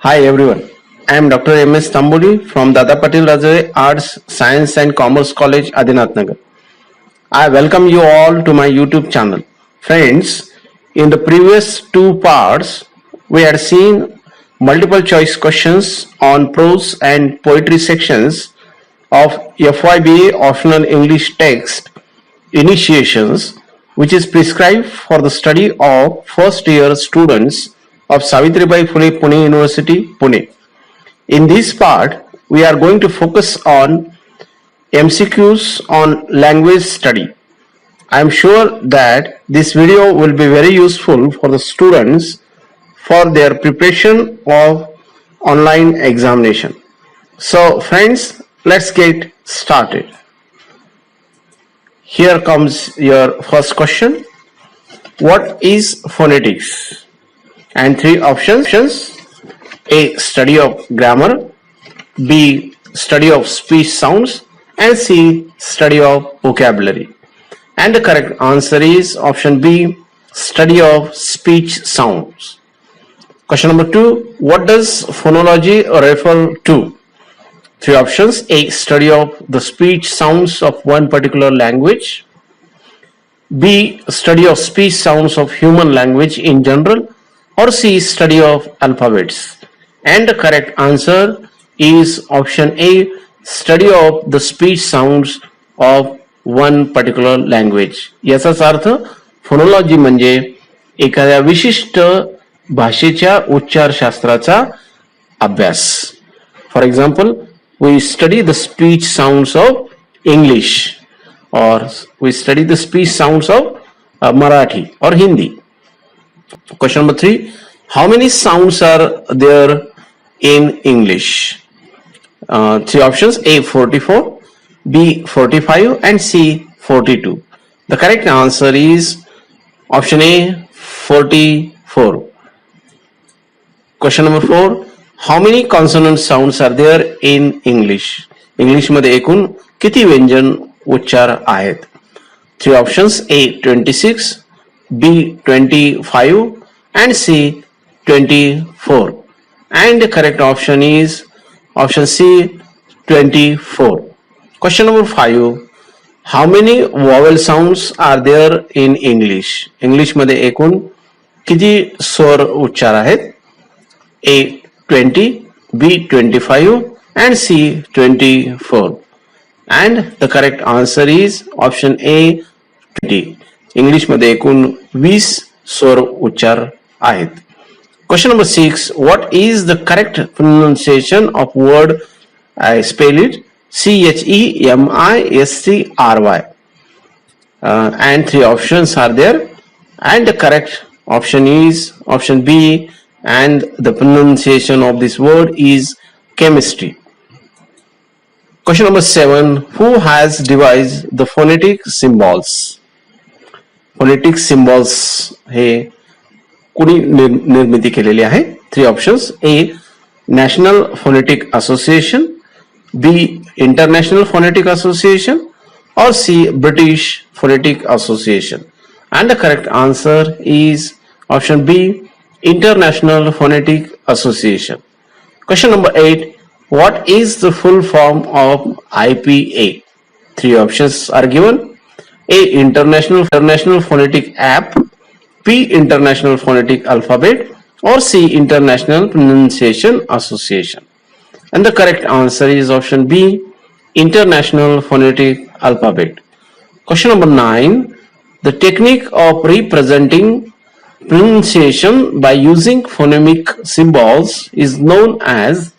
Hi everyone, I am Dr. M.S. Tamboli from Dada Patil Rajare Arts, Science and Commerce College, Adinath Nagar. I welcome you all to my YouTube channel. Friends, in the previous two parts, we had seen multiple choice questions on prose and poetry sections of FYBA optional English text initiations, which is prescribed for the study of first year students of Savitribai Phule Pune University, Pune. In this part, we are going to focus on MCQs on language study. I am sure that this video will be very useful for the students for their preparation of online examination. So friends, let's get started. Here comes your first question. What is phonetics? And three options. A. Study of grammar. B. Study of speech sounds. And C. Study of vocabulary. And the correct answer is option B. Study of speech sounds. Question number 2. What does phonology refer to? Three options. A. Study of the speech sounds of one particular language. B. Study of speech sounds of human language in general. Or C. Study of alphabets. And the correct answer is option A. Study of the speech sounds of one particular language. याचाच अर्थ phonology म्हणजे एखाद्या विशिष्ट भाषेच्या उच्चारशास्त्राचा अभ्यास. For example, we study the speech sounds of English, or we study the speech sounds of Marathi or Hindi. Question number 3. How many sounds are there in English? Three options. A. 44, B. 45 and C. 42. The correct answer is option A. 44. Question number 4. How many consonant sounds are there in English? English मध्ये एकूण किती व्यंजन उच्चार आहेत? Three options. A. 26, B. 25 and C. 24. And the correct option is option C. 24. Question number 5. How many vowel sounds are there in English? English मध्ये एकूण किती स्वर उच्चार आहेत? A. 20, B. 25 and C. 24. And the correct answer is option A. 20. English मध्ये एकूण 20 स्वर उच्चार आहेत. Question number 6. What is the correct pronunciation of word? I spell it CHEMISTRY. And three options are there. And the correct option is option B. And the pronunciation of this word is chemistry. Question number 7. Who has devised the phonetic symbols? Phonetic symbols हे कुणी निर्मिती केलेली आहे? Three options. A. National Phonetic Association, B. International Phonetic Association, or C. British Phonetic Association. And the correct answer is option B. International Phonetic Association. Question number 8. What is the full form of IPA? Three options are given. A. International Phonetic App, B. International Phonetic Alphabet, or C. International Pronunciation Association. And the correct answer is option B. International Phonetic Alphabet. Question number 9. The technique of representing pronunciation by using phonemic symbols is known as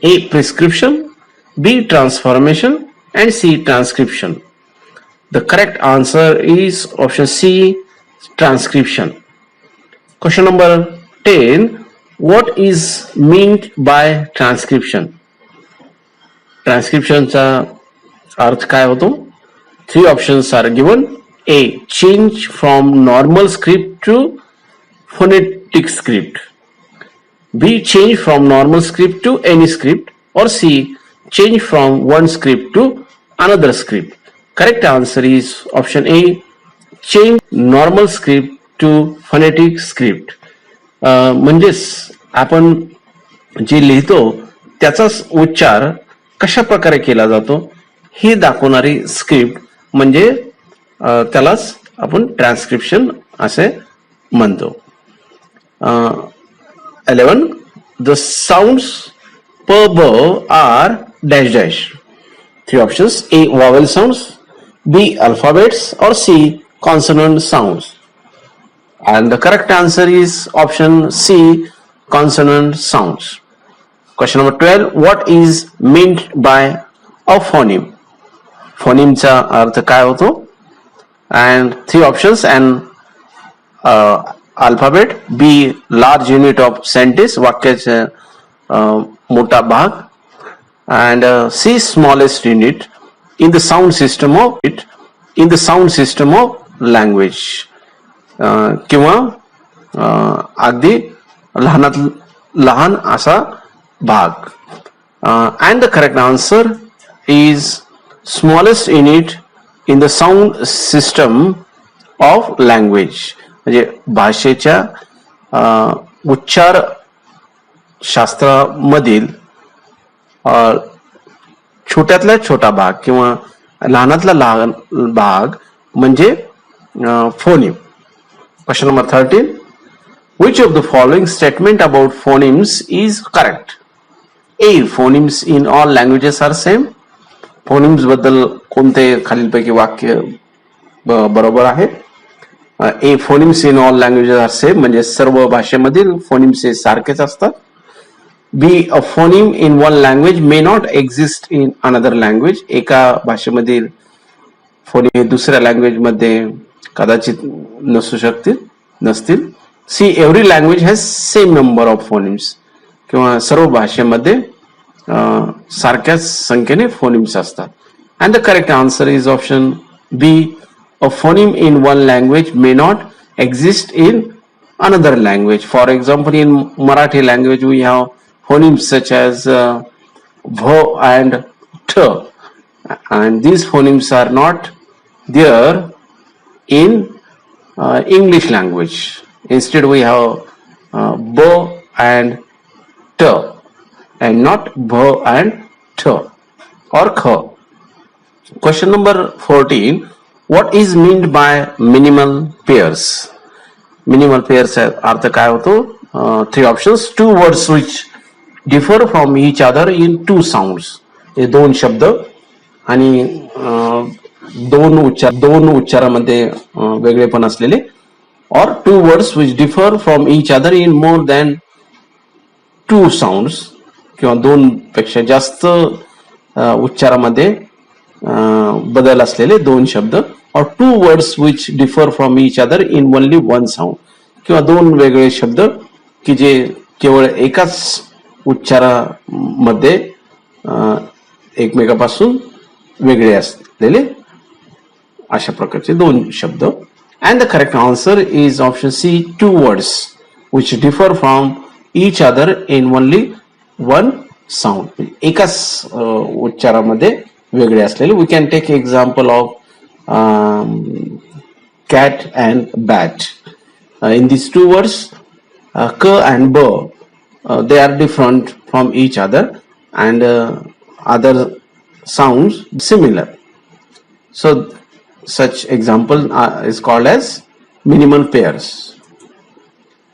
A. Prescription, B. Transformation, and C. Transcription. The correct answer is option C. Transcription. Question number 10. What is meant by transcription? Transcriptionचा अर्थ काय होतो? Three options are given. A. Change from normal script to phonetic script. B. Change from normal script to any script. Or C. Change from one script to another script. Correct answer is option A. Change normal script to phonetic script. म्हणजेच आपण जे लिहितो त्याचाच उच्चार कशा प्रकारे केला जातो हे दाखवणारी script म्हणजे त्यालाच आपण ट्रान्सक्रिप्शन असे म्हणतो. 11. The sounds per verb are dash dash. Three options: A. Vowel sounds, B. Alphabets, or C. Consonant sounds. And the correct answer is option C. Consonant sounds. Question number 12. What is meant by a phoneme? Phoneme चा अर्थ काय होतो? And three options: and alphabet, B large unit of sentence वाक्याचा मोठा भाग, and C smallest unit in the sound system of language, किंवा अगदी लहानात लहान असा भाग. And the correct answer is smallest unit in the sound system of language. म्हणजे भाषेच्या उच्चार शास्त्रामधील छोट्यातला छोटा भाग किंवा लहानातला लहान भाग म्हणजे phoneme. Question number 13. Which of the following statement about phonemes is correct? A. Phonemes in all languages are same. Phonemes बद्दल कोणते खालीलपैकी वाक्य बरोबर आहे? A. Phonemes in all languages are same, म्हणजे सर्व भाषेमधील फोनिम्स हे सारखेच असतात. B. A phoneme in one language may not exist in another language. एका भाषेमधील फोनिम दुसऱ्या लँग्वेज मध्ये कदाचित नसतील. C. Every language has same number of phonemes. किंवा सर्व भाषेमध्ये सारख्याच संख्येने फोनिम्स असतात. And the correct answer is option B. A phoneme in one language may not exist in another language. For example, in Marathi language we have phonemes such as V and T, and these phonemes are not there in English language. Instead we have B and T and not V and T or K. Question number 14. What is meant by minimal pairs? Minimal pairs अर्थ काय होतो? Three options: two words which differ from each other in two sounds. हे दोन शब्द आणि दोन उच्चारामध्ये वेगळेपण असलेले, or two words which differ from each other in more than two sounds, किंवा दोन पेक्षा जास्त उच्चारामध्ये बदल असलेले दोन शब्द, or two words which differ from each other in only one sound, किंवा दोन वेगळे शब्द की जे केवळ एकाच उच्चारामध्ये एकमेकापासून वेगळे असलेले अशा प्रकारचे दोन शब्द. And the correct answer is option C. Two words which differ from each other in only one sound. एकाच उच्चारामध्ये वेगळे असलेले. We can take example of cat and bat. In these two words, k and b, they are different from each other, and other sounds similar. So such example is called as minimal pairs.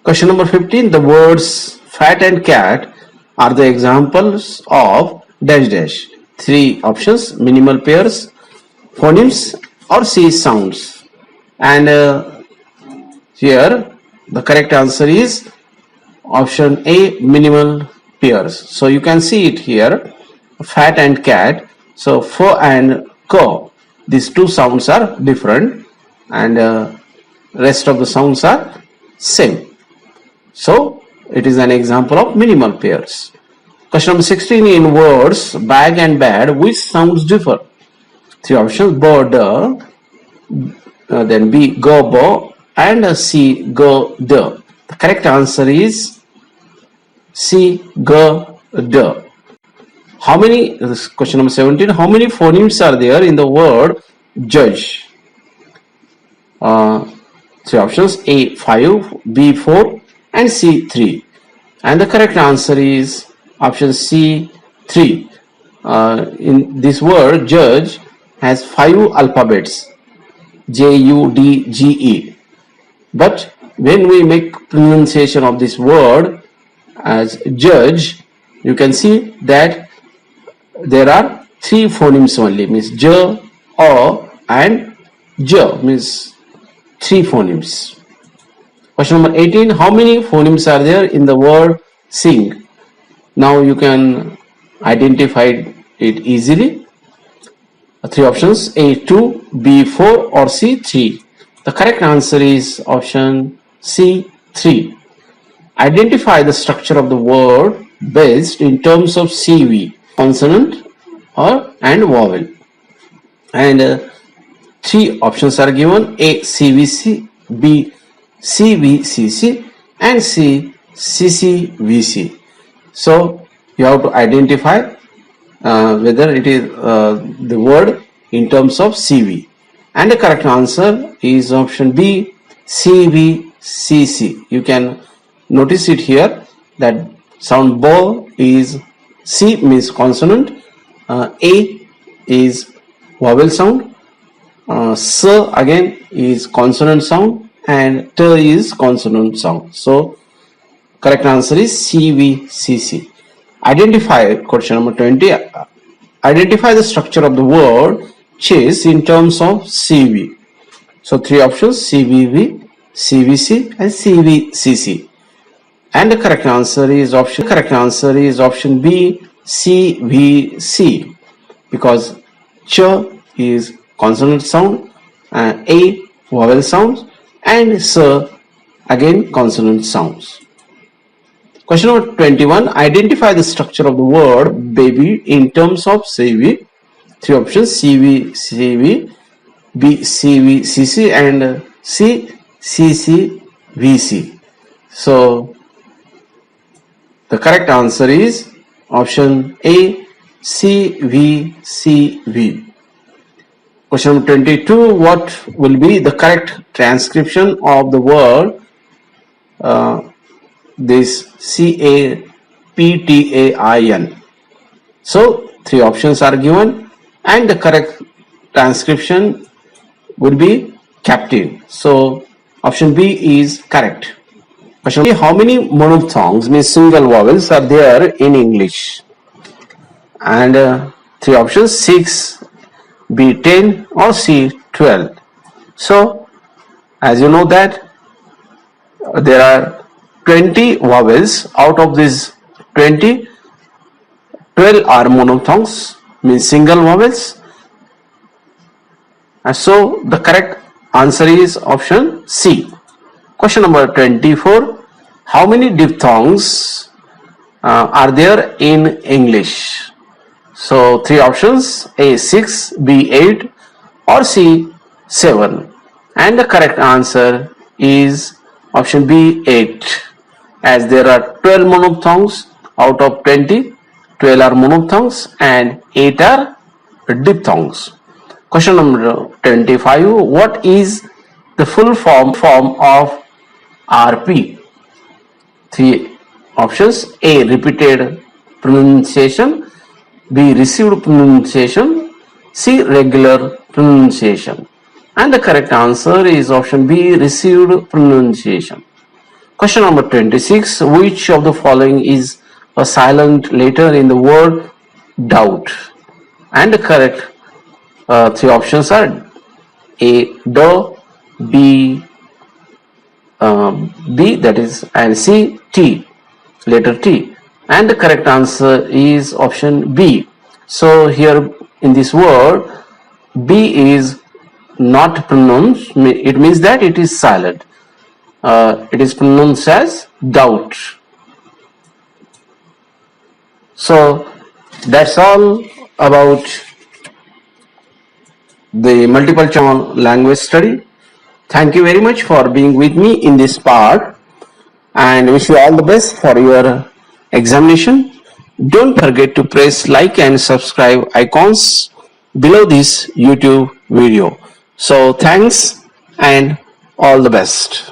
Question number 15. The words fat and cat are the examples of dash dash. Three options: minimal pairs, phonemes, or C. sounds. And here the correct answer is option A. minimal pairs. So you can see it here, fat and cat. So f and k, these two sounds are different, and rest of the sounds are same. So it is an example of minimal pairs. Question number 16. In words bag and bad, which sounds differ? Three options: bo, da, then B, go, bo, and C, go, da. The correct answer is C, go, da. How many? Question number 17. How many phonemes are there in the word judge? Three options: A, 5, B, 4, and C, 3. And the correct answer is Option C 3. In this word judge has 5 alphabets JUDGE, but when we make pronunciation of this word as judge, you can see that there are 3 phonemes only, means J, O and J, means 3 phonemes. Question number 18. How many phonemes are there in the word sing? Now you can identify it easily. 3 options, A 2, B 4 or C 3. The correct answer is option C 3. Identify the structure of the word based in terms of CV, consonant and vowel. And 3 options are given, A CVC, B CVCC and C CCVC. So you have to identify whether it is the word in terms of CV, and the correct answer is option B CVCC. You can notice it here that sound bo is C means consonant, A is vowel sound, S again is consonant sound and T is consonant sound. So correct answer is CVCC. Identify, question number 20. Identify the structure of the word chase in terms of CV. So 3 options, CVV, CVC and CVCC. And the correct answer is option B CVC, because ch is consonant sound, A vowel sounds and s again consonant sounds. Question number 21. Identify the structure of the word baby in terms of CV. 3 options, CV, CV, B, CV, CC and C, CC, VC. So the correct answer is option A, CVCV. Question number 22. What will be the correct transcription of the word this CAPTAIN? So 3 options are given and the correct transcription would be captain. So option B is correct. Question B. How many monophthongs, means single vowels, are there in English? And 3 options, 6, B 10 or C 12. So as you know that there are 20 vowels. Out of these 20, 12 are monophthongs, means single vowels. And so the correct answer is option C. Question number 24. How many diphthongs are there in English? So 3 options, A 6, B 8 or C 7. And the correct answer is option B 8, as there are 12 monophthongs out of 20. 12 are monophthongs and 8 are diphthongs. Question number 25. What is the full form of RP? 3 options, A repeated pronunciation, B received pronunciation, C regular pronunciation. And the correct answer is option B received pronunciation. Question number 26. Which of the following is a silent letter in the word doubt? And the correct 3 options are A D, B B, that is, and C T, letter T. And the correct answer is option B. So here in this word, B is not pronounced. It means that it is silent. It is pronounced as doubt. So that's all about the multiple channel language study. Thank you very much for being with me in this part, and wish you all the best for your examination. Don't forget to press like and subscribe icons below this YouTube video. So thanks and all the best.